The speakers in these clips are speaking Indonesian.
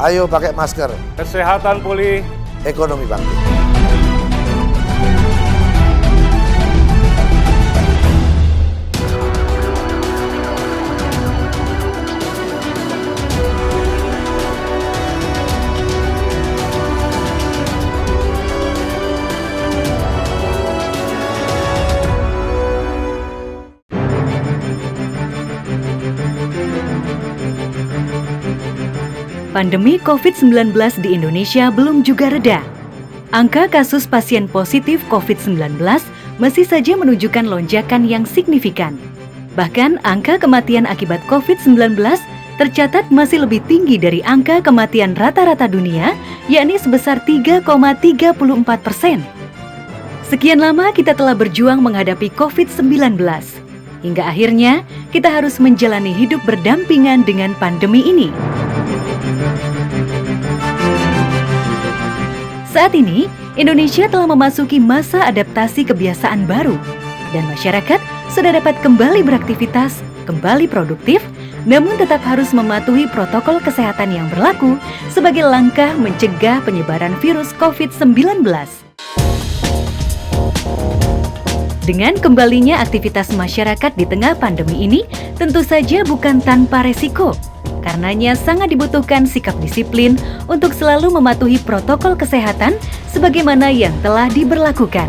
Ayo pakai masker. Kesehatan pulih. Ekonomi bangkit. Pandemi COVID-19 di Indonesia belum juga reda. Angka kasus pasien positif COVID-19 masih saja menunjukkan lonjakan yang signifikan. Bahkan angka kematian akibat COVID-19 tercatat masih lebih tinggi dari angka kematian rata-rata dunia, yakni sebesar 3,34%. Sekian lama kita telah berjuang menghadapi COVID-19. Hingga akhirnya kita harus menjalani hidup berdampingan dengan pandemi ini. Saat ini, Indonesia telah memasuki masa adaptasi kebiasaan baru dan masyarakat sudah dapat kembali beraktivitas, kembali produktif, namun tetap harus mematuhi protokol kesehatan yang berlaku sebagai langkah mencegah penyebaran virus COVID-19. Dengan kembalinya aktivitas masyarakat di tengah pandemi ini tentu saja bukan tanpa resiko. Karenanya sangat dibutuhkan sikap disiplin untuk selalu mematuhi protokol kesehatan sebagaimana yang telah diberlakukan.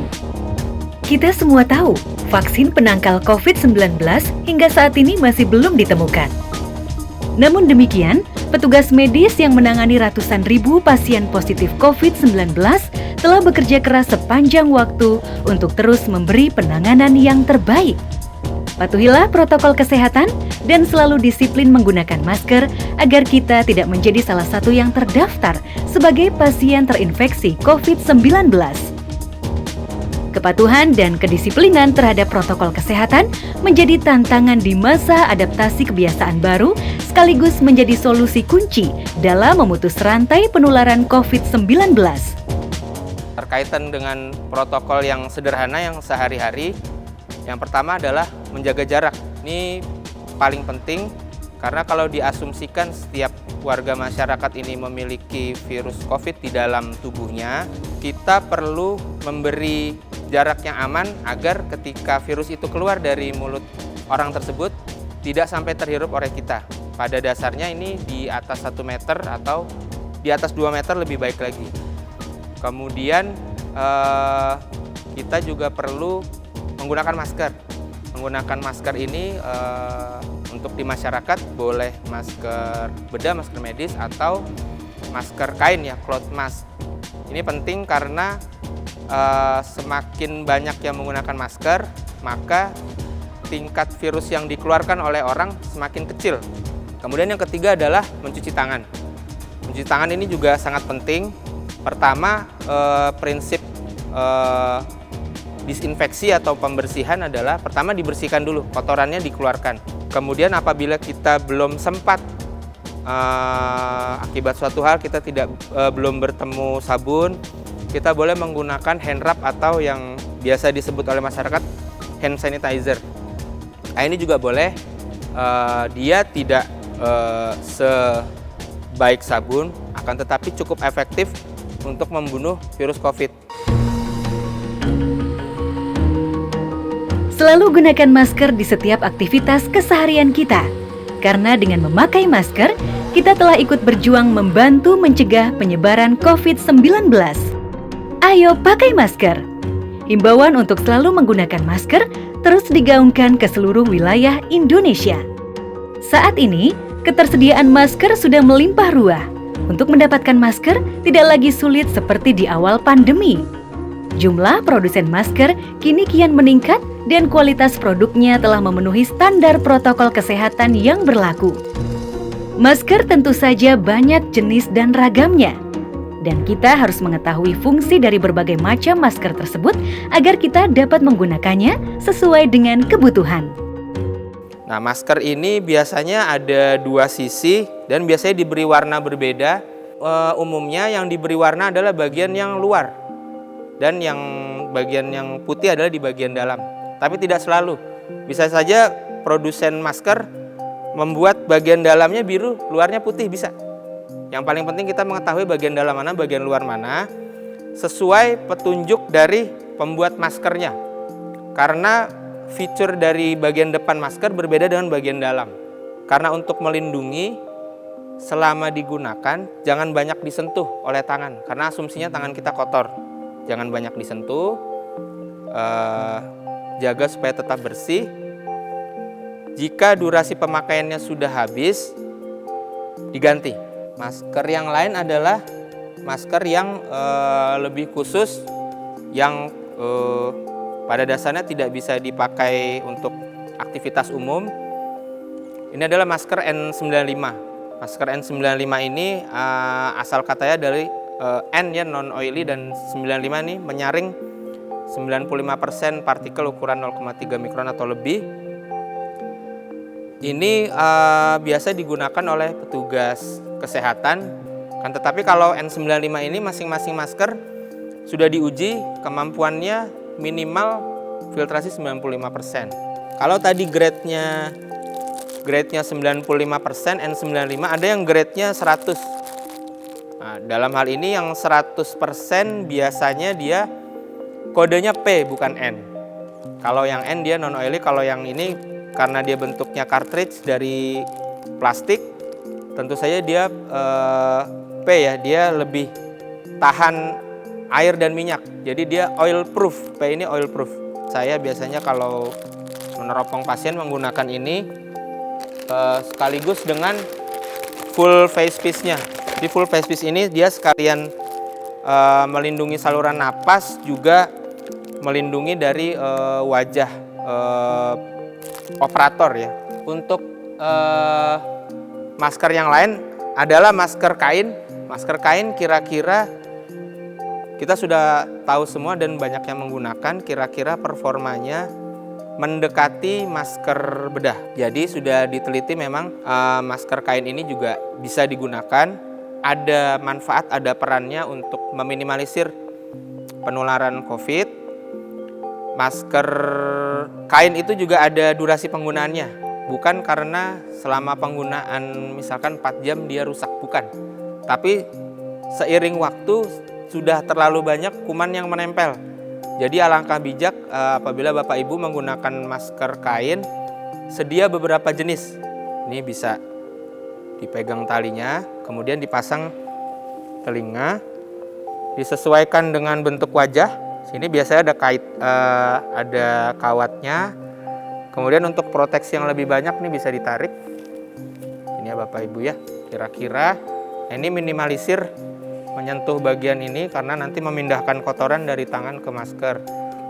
Kita semua tahu, vaksin penangkal COVID-19 hingga saat ini masih belum ditemukan. Namun demikian, petugas medis yang menangani ratusan ribu pasien positif COVID-19 telah bekerja keras sepanjang waktu untuk terus memberi penanganan yang terbaik. Patuhilah protokol kesehatan dan selalu disiplin menggunakan masker agar kita tidak menjadi salah satu yang terdaftar sebagai pasien terinfeksi COVID-19. Kepatuhan dan kedisiplinan terhadap protokol kesehatan menjadi tantangan di masa adaptasi kebiasaan baru sekaligus menjadi solusi kunci dalam memutus rantai penularan COVID-19. Berkaitan dengan protokol yang sederhana yang sehari-hari, yang pertama adalah menjaga jarak. Ini paling penting karena kalau diasumsikan setiap warga masyarakat ini memiliki virus COVID di dalam tubuhnya, kita perlu memberi jarak yang aman agar ketika virus itu keluar dari mulut orang tersebut tidak sampai terhirup oleh kita. Pada dasarnya ini di atas 1 meter atau di atas 2 meter lebih baik lagi. Kemudian kita juga perlu menggunakan masker. Menggunakan masker ini untuk di masyarakat boleh masker bedah, masker medis atau masker kain ya, cloth mask. Ini penting karena semakin banyak yang menggunakan masker, maka tingkat virus yang dikeluarkan oleh orang semakin kecil. Kemudian yang ketiga adalah mencuci tangan. Mencuci tangan ini juga sangat penting. Pertama, prinsip disinfeksi atau pembersihan adalah pertama dibersihkan dulu, kotorannya dikeluarkan. Kemudian apabila kita belum sempat akibat suatu hal kita belum bertemu sabun, kita boleh menggunakan hand rub atau yang biasa disebut oleh masyarakat hand sanitizer. Nah, ini juga boleh, dia tidak sebaik sabun, akan tetapi cukup efektif untuk membunuh virus COVID. Selalu gunakan masker di setiap aktivitas keseharian kita. Karena dengan memakai masker, kita telah ikut berjuang membantu mencegah penyebaran COVID-19. Ayo pakai masker. Himbauan untuk selalu menggunakan masker terus digaungkan ke seluruh wilayah Indonesia. Saat ini, ketersediaan masker sudah melimpah ruah. Untuk mendapatkan masker tidak lagi sulit seperti di awal pandemi. Jumlah produsen masker kini kian meningkat dan kualitas produknya telah memenuhi standar protokol kesehatan yang berlaku. Masker tentu saja banyak jenis dan ragamnya. Dan kita harus mengetahui fungsi dari berbagai macam masker tersebut agar kita dapat menggunakannya sesuai dengan kebutuhan. Nah, masker ini biasanya ada 2 sisi dan biasanya diberi warna berbeda. Umumnya yang diberi warna adalah bagian yang luar dan yang bagian yang putih adalah di bagian dalam. Tapi tidak selalu. Bisa saja produsen masker membuat bagian dalamnya biru, luarnya putih bisa. Yang paling penting kita mengetahui bagian dalam mana, bagian luar mana, sesuai petunjuk dari pembuat maskernya. Karena fitur dari bagian depan masker berbeda dengan bagian dalam. Karena untuk melindungi, selama digunakan jangan banyak disentuh oleh tangan, karena asumsinya tangan kita kotor. Jangan banyak disentuh, jaga supaya tetap bersih. Jika durasi pemakaiannya sudah habis, diganti. Masker yang lain adalah masker yang lebih khusus, yang pada dasarnya tidak bisa dipakai untuk aktivitas umum. Ini adalah masker N95. Masker N95 ini asal katanya dari N ya, non oily, dan 95 ini menyaring 95% partikel ukuran 0,3 mikron atau lebih. Ini biasa digunakan oleh petugas kesehatan. Kan tetapi kalau N95 ini masing-masing masker sudah diuji kemampuannya minimal filtrasi 95%. Kalau tadi grade-nya 95%, N95, ada yang grade-nya 100. Nah, dalam hal ini yang 100% biasanya dia kodenya P bukan N. Kalau yang N dia non oily, kalau yang ini karena dia bentuknya cartridge dari plastik, tentu saja dia P ya, dia lebih tahan air dan minyak. Jadi dia oil proof, P ini oil proof. Saya biasanya kalau meneropong pasien menggunakan ini sekaligus dengan full face piece-nya. Di full face piece ini dia sekalian melindungi saluran napas, juga melindungi dari wajah operator ya. Untuk masker yang lain adalah masker kain. Masker kain kira-kira kita sudah tahu semua dan banyak yang menggunakan, kira-kira performanya mendekati masker bedah. Jadi sudah diteliti memang masker kain ini juga bisa digunakan. Ada manfaat, ada perannya untuk meminimalisir penularan COVID. Masker kain itu juga ada durasi penggunaannya. Bukan karena selama penggunaan misalkan 4 jam dia rusak, bukan. Tapi seiring waktu sudah terlalu banyak kuman yang menempel. Jadi alangkah bijak apabila Bapak Ibu menggunakan masker kain, sedia beberapa jenis. Ini bisa dipegang talinya, kemudian dipasang telinga, disesuaikan dengan bentuk wajah. Sini biasanya ada kawatnya. Kemudian untuk proteksi yang lebih banyak nih bisa ditarik. Ini ya Bapak Ibu ya, kira-kira ini minimalisir menyentuh bagian ini karena nanti memindahkan kotoran dari tangan ke masker.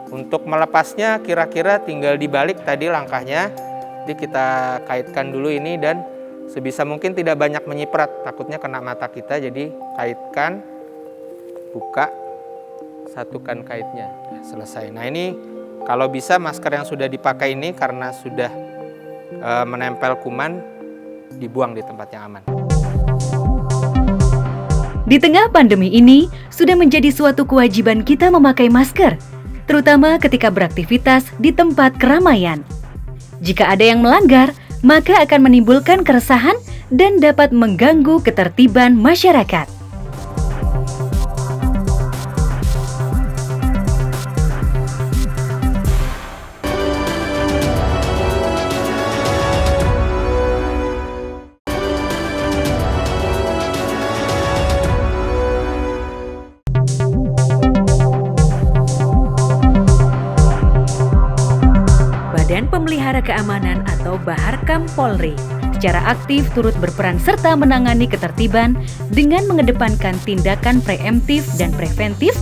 Untuk melepasnya kira-kira tinggal dibalik tadi langkahnya. Jadi kita kaitkan dulu ini dan sebisa mungkin tidak banyak menyiprat, takutnya kena mata kita. Jadi kaitkan, buka, satukan kaitnya. Ya, selesai. Nah ini kalau bisa masker yang sudah dipakai ini karena sudah menempel kuman, dibuang di tempat yang aman. Di tengah pandemi ini, sudah menjadi suatu kewajiban kita memakai masker, terutama ketika beraktivitas di tempat keramaian. Jika ada yang melanggar, maka akan menimbulkan keresahan dan dapat mengganggu ketertiban masyarakat. Badan Pemelihara Keamanan atau Baharkam Polri secara aktif turut berperan serta menangani ketertiban dengan mengedepankan tindakan preemptif dan preventif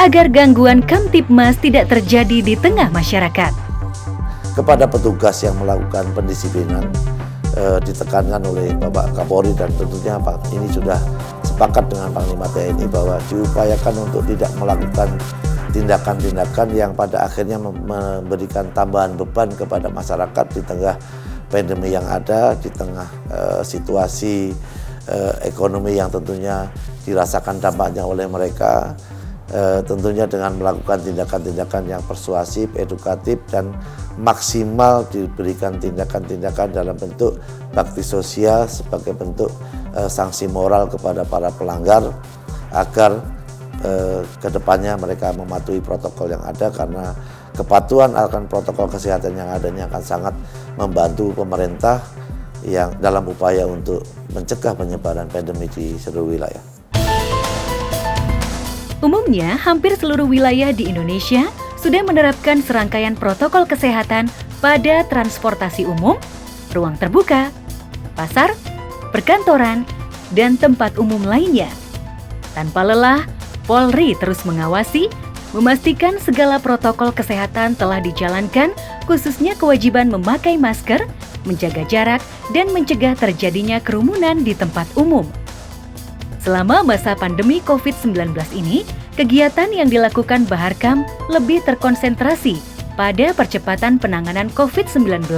agar gangguan Kamtibmas tidak terjadi di tengah masyarakat. Kepada petugas yang melakukan pendisiplinan ditekankan oleh Bapak Kapolri, dan tentunya Pak ini sudah sepakat dengan Panglima TNI bahwa diupayakan untuk tidak melakukan tindakan-tindakan yang pada akhirnya memberikan tambahan beban kepada masyarakat di tengah pandemi yang ada, di tengah situasi ekonomi yang tentunya dirasakan dampaknya oleh mereka. Tentunya dengan melakukan tindakan-tindakan yang persuasif, edukatif, dan maksimal diberikan tindakan-tindakan dalam bentuk bakti sosial sebagai bentuk sanksi moral kepada para pelanggar agar kedepannya mereka mematuhi protokol yang ada, karena kepatuhan akan protokol kesehatan yang ada ini akan sangat membantu pemerintah yang dalam upaya untuk mencegah penyebaran pandemi di seluruh wilayah. Umumnya, hampir seluruh wilayah di Indonesia sudah menerapkan serangkaian protokol kesehatan pada transportasi umum, ruang terbuka, pasar, perkantoran, dan tempat umum lainnya. Tanpa lelah, Polri terus mengawasi, memastikan segala protokol kesehatan telah dijalankan, khususnya kewajiban memakai masker, menjaga jarak, dan mencegah terjadinya kerumunan di tempat umum. Selama masa pandemi COVID-19 ini, kegiatan yang dilakukan Baharkam lebih terkonsentrasi pada percepatan penanganan COVID-19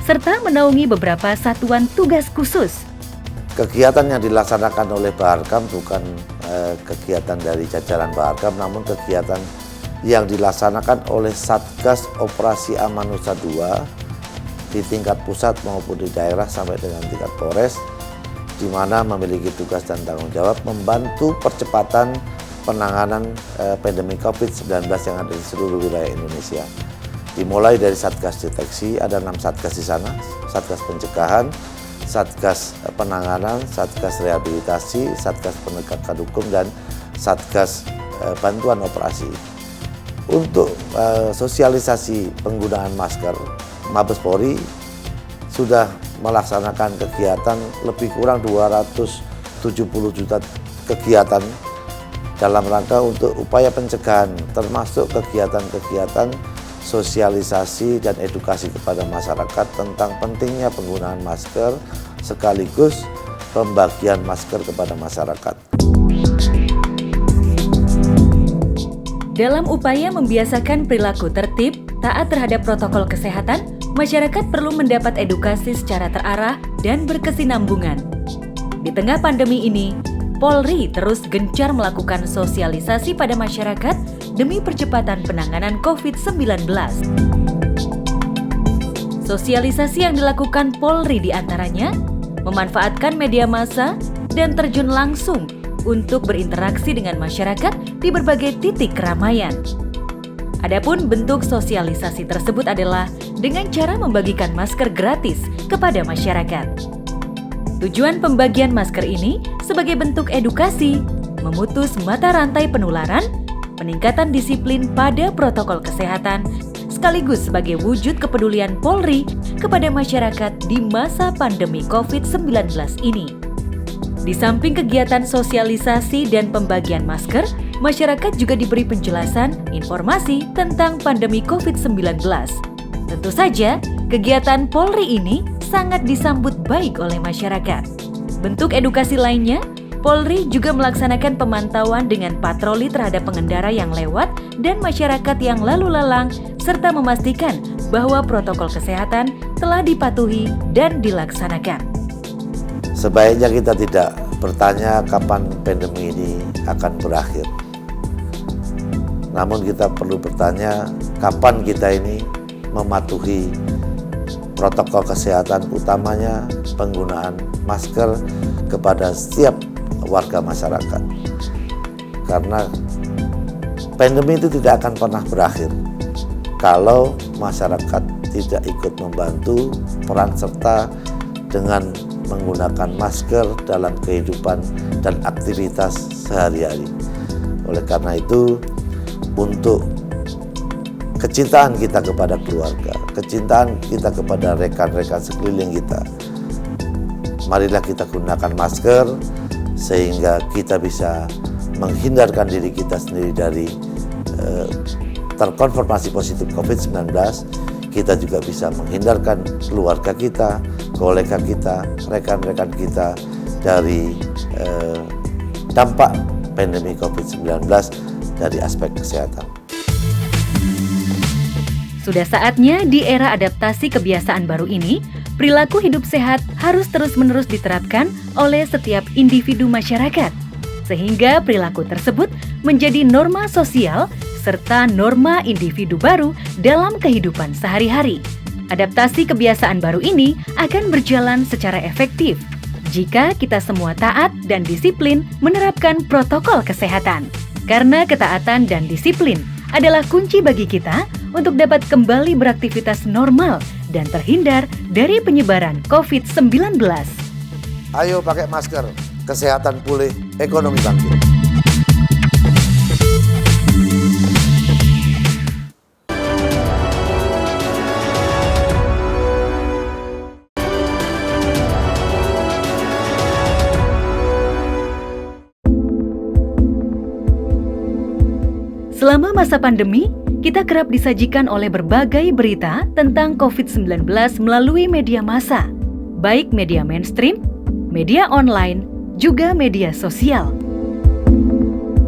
serta menaungi beberapa satuan tugas khusus. Kegiatan yang dilaksanakan oleh Baharkam bukan kegiatan dari jajaran Baharkam, namun kegiatan yang dilaksanakan oleh Satgas Operasi Amanusa II di tingkat pusat maupun di daerah sampai dengan tingkat Polres, di mana memiliki tugas dan tanggung jawab membantu percepatan penanganan pandemi COVID-19 yang ada di seluruh wilayah Indonesia. Dimulai dari Satgas Deteksi, ada 6 Satgas di sana, Satgas Pencegahan, Satgas Penanganan, Satgas Rehabilitasi, Satgas Penegakan Hukum, dan Satgas Bantuan Operasi. Untuk sosialisasi penggunaan masker, Mabes Polri sudah melaksanakan kegiatan lebih kurang 270 juta kegiatan dalam rangka untuk upaya pencegahan, termasuk kegiatan-kegiatan sosialisasi dan edukasi kepada masyarakat tentang pentingnya penggunaan masker sekaligus pembagian masker kepada masyarakat. Dalam upaya membiasakan perilaku tertib, taat terhadap protokol kesehatan, masyarakat perlu mendapat edukasi secara terarah dan berkesinambungan. Di tengah pandemi ini, Polri terus gencar melakukan sosialisasi pada masyarakat demi percepatan penanganan COVID-19. Sosialisasi yang dilakukan Polri diantaranya memanfaatkan media massa dan terjun langsung untuk berinteraksi dengan masyarakat di berbagai titik keramaian. Adapun bentuk sosialisasi tersebut adalah dengan cara membagikan masker gratis kepada masyarakat. Tujuan pembagian masker ini sebagai bentuk edukasi, memutus mata rantai penularan, peningkatan disiplin pada protokol kesehatan, sekaligus sebagai wujud kepedulian Polri kepada masyarakat di masa pandemi COVID-19 ini. Di samping kegiatan sosialisasi dan pembagian masker, masyarakat juga diberi penjelasan informasi tentang pandemi COVID-19. Tentu saja, kegiatan Polri ini sangat disambut baik oleh masyarakat. Bentuk edukasi lainnya, Polri juga melaksanakan pemantauan dengan patroli terhadap pengendara yang lewat dan masyarakat yang lalu lalang, serta memastikan bahwa protokol kesehatan telah dipatuhi dan dilaksanakan. Sebaiknya kita tidak bertanya kapan pandemi ini akan berakhir. Namun kita perlu bertanya kapan kita ini mematuhi protokol kesehatan, utamanya penggunaan masker kepada setiap warga masyarakat. Karena pandemi itu tidak akan pernah berakhir kalau masyarakat tidak ikut membantu peran serta dengan menggunakan masker dalam kehidupan dan aktivitas sehari-hari. Oleh karena itu, untuk kecintaan kita kepada keluarga, kecintaan kita kepada rekan-rekan sekeliling kita, marilah kita gunakan masker sehingga kita bisa menghindarkan diri kita sendiri dari terkonfirmasi positif COVID-19. Kita juga bisa menghindarkan keluarga kita, kolega kita, rekan-rekan kita dari dampak pandemi COVID-19 dari aspek kesehatan. Sudah saatnya di era adaptasi kebiasaan baru ini, perilaku hidup sehat harus terus-menerus diterapkan oleh setiap individu masyarakat, sehingga perilaku tersebut menjadi norma sosial serta norma individu baru dalam kehidupan sehari-hari. Adaptasi kebiasaan baru ini akan berjalan secara efektif jika kita semua taat dan disiplin menerapkan protokol kesehatan. Karena ketaatan dan disiplin adalah kunci bagi kita untuk dapat kembali beraktivitas normal dan terhindar dari penyebaran COVID-19. Ayo pakai masker, kesehatan pulih, ekonomi bangkit. Selama masa pandemi, kita kerap disajikan oleh berbagai berita tentang COVID-19 melalui media massa, baik media mainstream, media online, juga media sosial.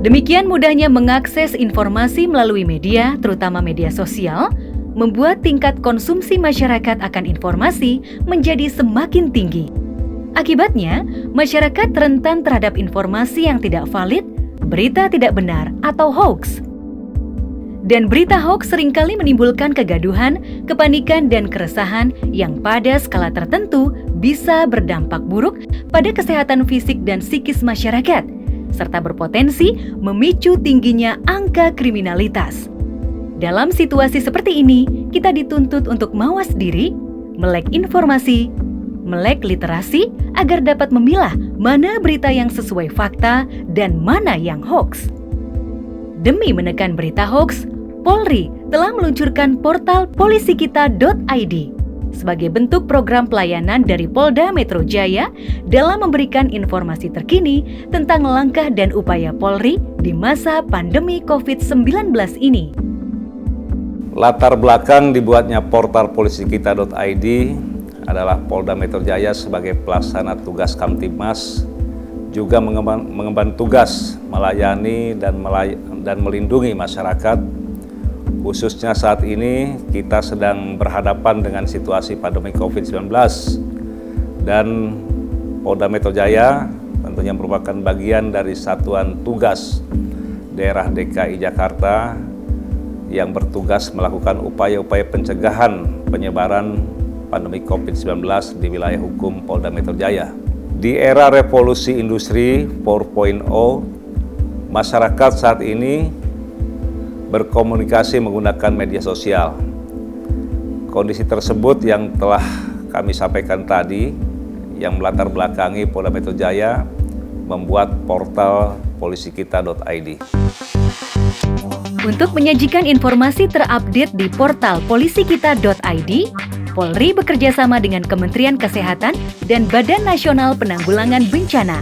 Demikian mudahnya mengakses informasi melalui media, terutama media sosial, membuat tingkat konsumsi masyarakat akan informasi menjadi semakin tinggi. Akibatnya, masyarakat rentan terhadap informasi yang tidak valid, berita tidak benar, atau hoax. Dan berita hoax seringkali menimbulkan kegaduhan, kepanikan, dan keresahan yang pada skala tertentu bisa berdampak buruk pada kesehatan fisik dan psikis masyarakat, serta berpotensi memicu tingginya angka kriminalitas. Dalam situasi seperti ini, kita dituntut untuk mawas diri, melek informasi, melek literasi agar dapat memilah mana berita yang sesuai fakta dan mana yang hoax. Demi menekan berita hoax, Polri telah meluncurkan portal polisikita.id sebagai bentuk program pelayanan dari Polda Metro Jaya dalam memberikan informasi terkini tentang langkah dan upaya Polri di masa pandemi COVID-19 ini. Latar belakang dibuatnya portal polisikita.id adalah Polda Metro Jaya sebagai pelaksana tugas Kamtibmas juga mengemban tugas melayani dan melindungi masyarakat. Khususnya saat ini kita sedang berhadapan dengan situasi pandemi COVID-19 dan Polda Metro Jaya tentunya merupakan bagian dari Satuan Tugas Daerah DKI Jakarta yang bertugas melakukan upaya-upaya pencegahan penyebaran pandemi COVID-19 di wilayah hukum Polda Metro Jaya. Di era revolusi industri 4.0, masyarakat saat ini berkomunikasi menggunakan media sosial. Kondisi tersebut yang telah kami sampaikan tadi, yang melatar belakangi Polda Metro Jaya membuat portal polisikita.id. Untuk menyajikan informasi terupdate di portal polisikita.id, Polri bekerjasama dengan Kementerian Kesehatan dan Badan Nasional Penanggulangan Bencana.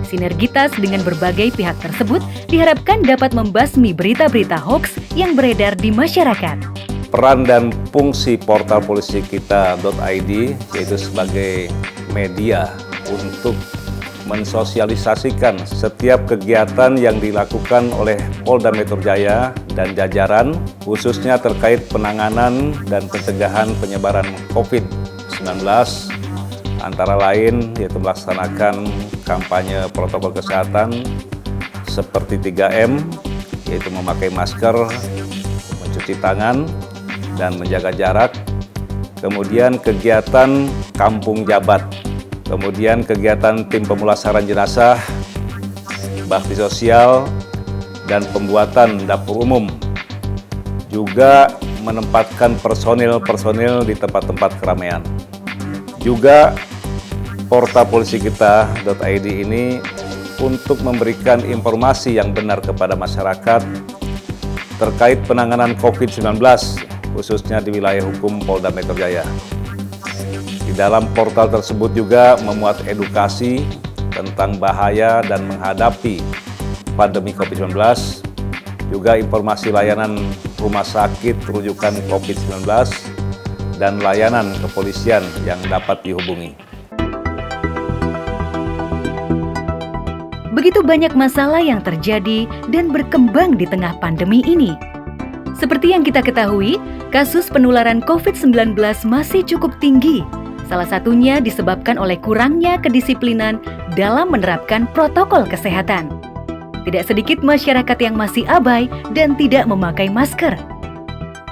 Sinergitas dengan berbagai pihak tersebut diharapkan dapat membasmi berita-berita hoax yang beredar di masyarakat. Peran dan fungsi portal polisikita.id yaitu sebagai media untuk mensosialisasikan setiap kegiatan yang dilakukan oleh Polda Metro Jaya dan jajaran, khususnya terkait penanganan dan pencegahan penyebaran COVID-19, antara lain yaitu melaksanakan kampanye protokol kesehatan seperti 3M, yaitu memakai masker, mencuci tangan, dan menjaga jarak. Kemudian kegiatan kampung jabat, kemudian kegiatan tim pemulasaran jenazah, bakti sosial, dan pembuatan dapur umum. Juga menempatkan personil-personil di tempat-tempat keramaian. Juga portal polisikita.id ini untuk memberikan informasi yang benar kepada masyarakat terkait penanganan COVID-19, khususnya di wilayah hukum Polda Metro Jaya. Di dalam portal tersebut juga memuat edukasi tentang bahaya dan menghadapi pandemi COVID-19, juga informasi layanan rumah sakit rujukan COVID-19, dan layanan kepolisian yang dapat dihubungi. Begitu banyak masalah yang terjadi dan berkembang di tengah pandemi ini. Seperti yang kita ketahui, kasus penularan COVID-19 masih cukup tinggi. Salah satunya disebabkan oleh kurangnya kedisiplinan dalam menerapkan protokol kesehatan. Tidak sedikit masyarakat yang masih abai dan tidak memakai masker.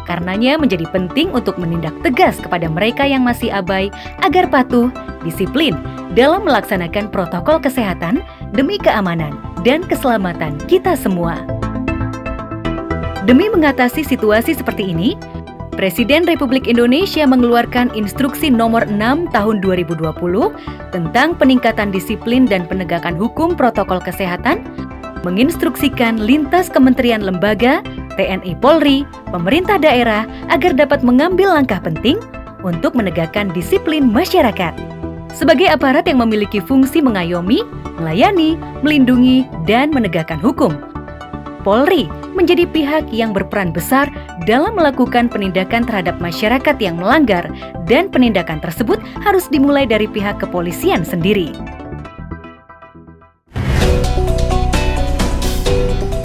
Karenanya menjadi penting untuk menindak tegas kepada mereka yang masih abai agar patuh, disiplin, dalam melaksanakan protokol kesehatan demi keamanan dan keselamatan kita semua. Demi mengatasi situasi seperti ini, Presiden Republik Indonesia mengeluarkan Instruksi Nomor 6 Tahun 2020 tentang peningkatan disiplin dan penegakan hukum protokol kesehatan, menginstruksikan lintas kementerian lembaga, TNI Polri, pemerintah daerah agar dapat mengambil langkah penting untuk menegakkan disiplin masyarakat. Sebagai aparat yang memiliki fungsi mengayomi, melayani, melindungi, dan menegakkan hukum, Polri menjadi pihak yang berperan besar dalam melakukan penindakan terhadap masyarakat yang melanggar, dan penindakan tersebut harus dimulai dari pihak kepolisian sendiri.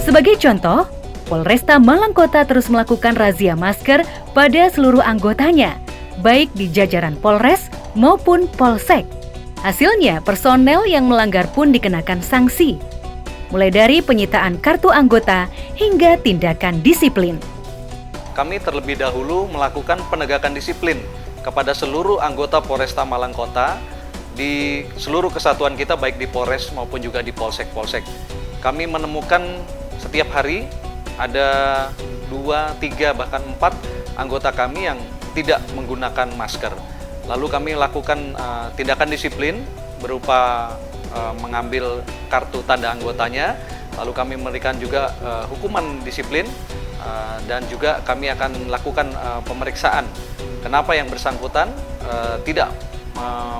Sebagai contoh, Polresta Malang Kota terus melakukan razia masker pada seluruh anggotanya, baik di jajaran Polres maupun Polsek. Hasilnya, personel yang melanggar pun dikenakan sanksi, mulai dari penyitaan kartu anggota hingga tindakan disiplin. Kami terlebih dahulu melakukan penegakan disiplin kepada seluruh anggota Polresta Malang Kota di seluruh kesatuan kita, baik di Polres maupun juga di Polsek-Polsek. Kami menemukan setiap hari ada 2, 3, bahkan 4 anggota kami yang tidak menggunakan masker. Lalu kami lakukan tindakan disiplin berupa mengambil kartu tanda anggotanya, lalu kami memberikan juga hukuman disiplin, dan juga kami akan lakukan pemeriksaan kenapa yang bersangkutan tidak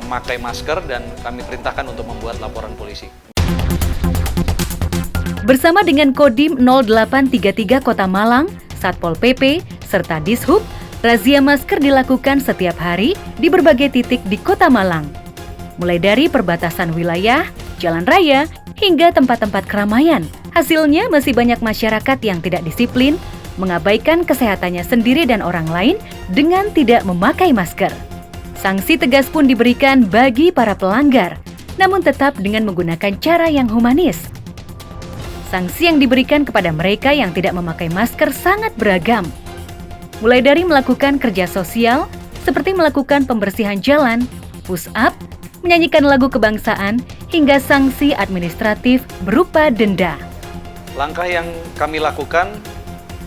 memakai masker, dan kami perintahkan untuk membuat laporan polisi. Bersama dengan Kodim 0833 Kota Malang, Satpol PP, serta Dishub, razia masker dilakukan setiap hari di berbagai titik di Kota Malang, mulai dari perbatasan wilayah, jalan raya, hingga tempat-tempat keramaian. Hasilnya masih banyak masyarakat yang tidak disiplin, mengabaikan kesehatannya sendiri dan orang lain dengan tidak memakai masker. Sanksi tegas pun diberikan bagi para pelanggar, namun tetap dengan menggunakan cara yang humanis. Sanksi yang diberikan kepada mereka yang tidak memakai masker sangat beragam, mulai dari melakukan kerja sosial, seperti melakukan pembersihan jalan, push up, menyanyikan lagu kebangsaan, hingga sanksi administratif berupa denda. Langkah yang kami lakukan,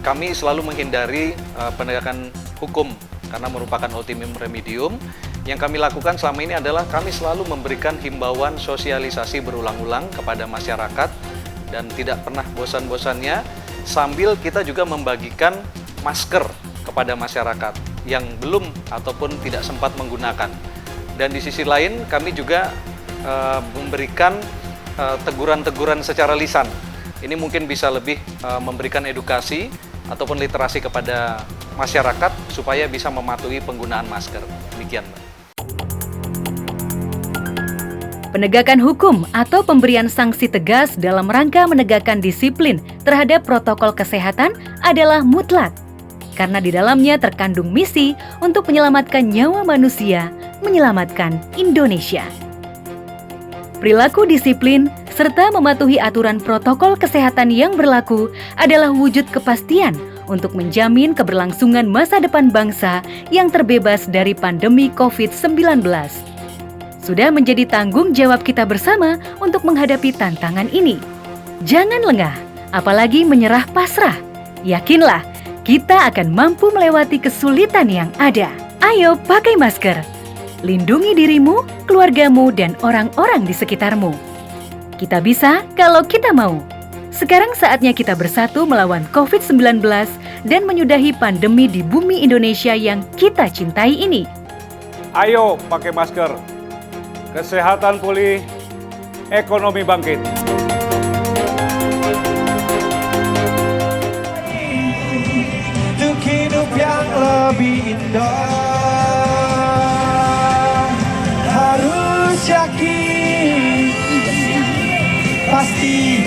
kami selalu menghindari penegakan hukum karena merupakan ultimum remedium. Yang kami lakukan selama ini adalah kami selalu memberikan himbauan sosialisasi berulang-ulang kepada masyarakat, dan tidak pernah bosan-bosannya, sambil kita juga membagikan masker kepada masyarakat yang belum ataupun tidak sempat menggunakan. Dan di sisi lain kami juga memberikan teguran-teguran secara lisan. Ini mungkin bisa lebih memberikan edukasi ataupun literasi kepada masyarakat supaya bisa mematuhi penggunaan masker. Demikian, Mbak. Penegakan hukum atau pemberian sanksi tegas dalam rangka menegakkan disiplin terhadap protokol kesehatan adalah mutlak, karena di dalamnya terkandung misi untuk menyelamatkan nyawa manusia, menyelamatkan Indonesia. Perilaku disiplin serta mematuhi aturan protokol kesehatan yang berlaku adalah wujud kepastian untuk menjamin keberlangsungan masa depan bangsa yang terbebas dari pandemi COVID-19. Sudah menjadi tanggung jawab kita bersama untuk menghadapi tantangan ini. Jangan lengah, apalagi menyerah pasrah. Yakinlah, kita akan mampu melewati kesulitan yang ada. Ayo pakai masker. Lindungi dirimu, keluargamu, dan orang-orang di sekitarmu. Kita bisa kalau kita mau. Sekarang saatnya kita bersatu melawan COVID-19 dan menyudahi pandemi di bumi Indonesia yang kita cintai ini. Ayo pakai masker. Kesehatan pulih, ekonomi bangkit. Untuk hidup yang lebih indah, harus yakin, pasti